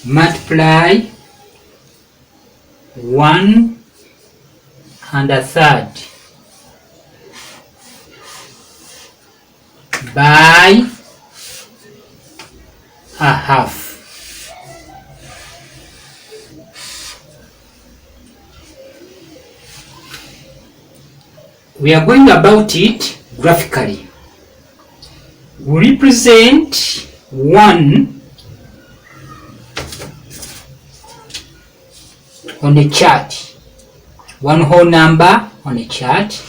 multiply 1 1/3 by 1/2. We are going about it graphically. We represent 1 on a chart, one whole number on a chart.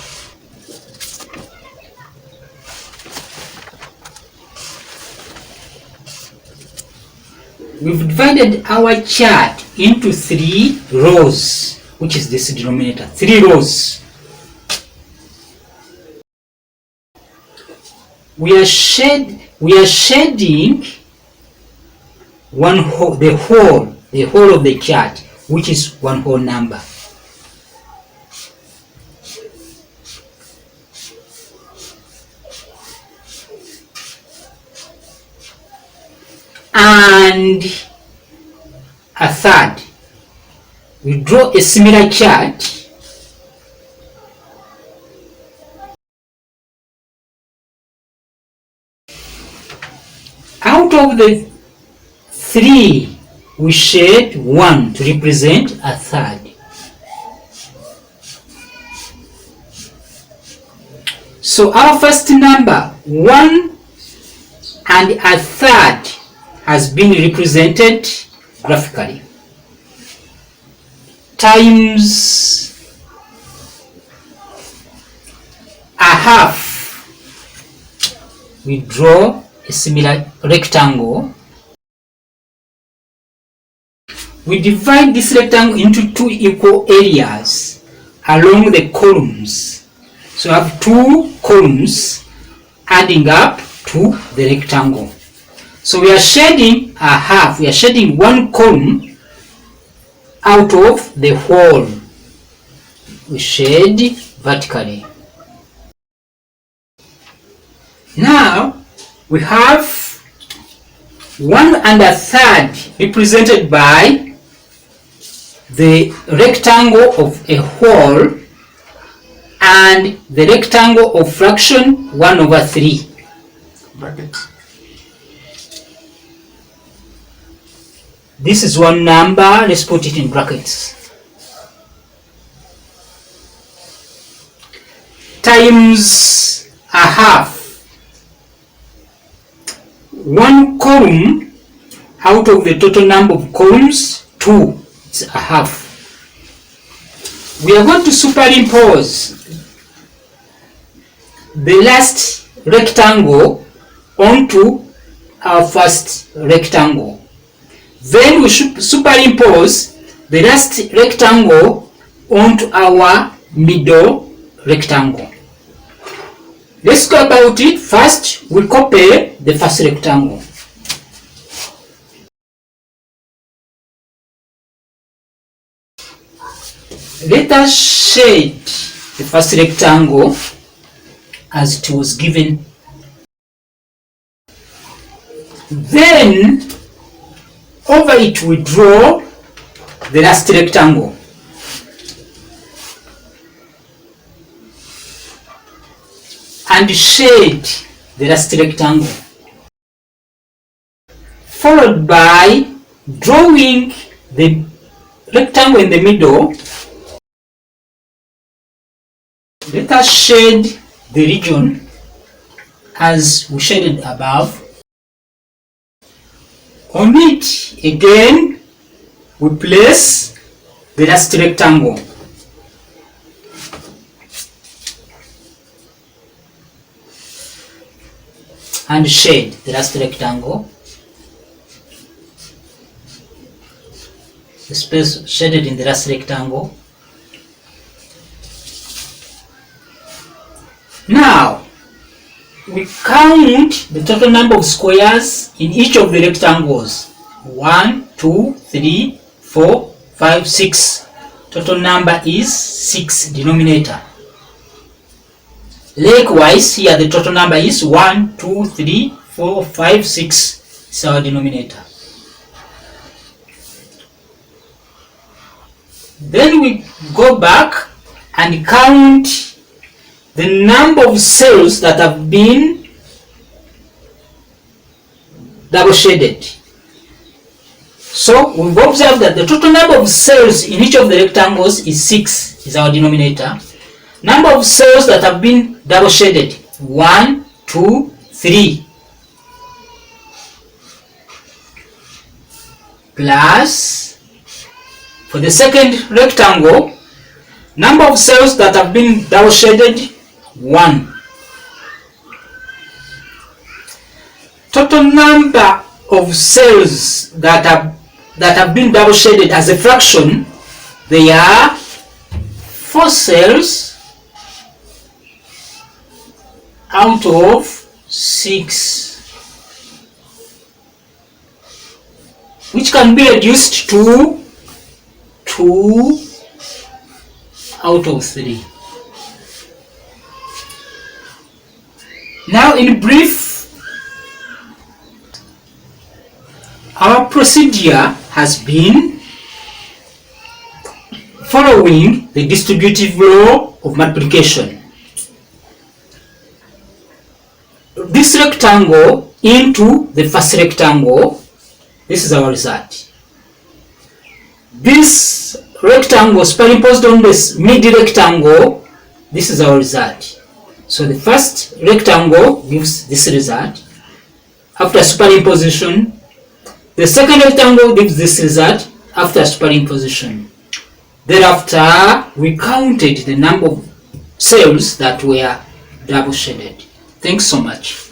We've divided our chart into 3 rows, which is this denominator, 3 rows. We are shading the whole of the chart, which is one whole number. And a third. We draw a similar chart out of the 3. We shade 1 to represent a third. So our first number, 1 1/3, has been represented graphically, times 1/2. We draw a similar rectangle. We divide this rectangle into 2 equal areas along the columns. So I have 2 columns adding up to the rectangle. So we are shading 1/2. We are shading 1 column out of the whole. We shade vertically. Now we have 1 1/3 represented by the rectangle of a whole and the rectangle of fraction 1/3. Bracket. This is one number, let's put it in brackets, times 1/2. 1 column out of the total number of columns, 2. It's 1/2. We are going to superimpose the last rectangle onto our first rectangle. Then we should superimpose the last rectangle onto our middle rectangle. Let's go about it. First, we copy the first rectangle. Let us shade the first rectangle as it was given. Then, over it we draw the last rectangle. And shade the last rectangle, followed by drawing the rectangle in the middle. Let us shade the region as we shaded above. On it again we place the last rectangle. And shade the last rectangle. The space shaded in the last rectangle. Now we count the total number of squares in each of the rectangles. 1, 2, 3, 4, 5, 6. Total number is 6, denominator. Likewise, here the total number is 1, 2, 3, 4, 5, 6. It's our denominator. Then we go back and count the number of cells that have been double shaded. So we've observed that the total number of cells in each of the rectangles is 6, is our denominator. Number of cells that have been double shaded, 1, 2, 3. Plus, for the second rectangle, number of cells that have been double shaded, 1. Total number of cells that have been double shaded as a fraction, they are 4 cells out of 6, which can be reduced to 2 out of 3. Now, in brief, our procedure has been following the distributive law of multiplication. This rectangle into the first rectangle, this is our result. This rectangle superimposed on this mid rectangle, this is our result. So the first rectangle gives this result after superimposition. The second rectangle gives this result after superimposition. Thereafter, we counted the number of cells that were double shaded. Thanks so much.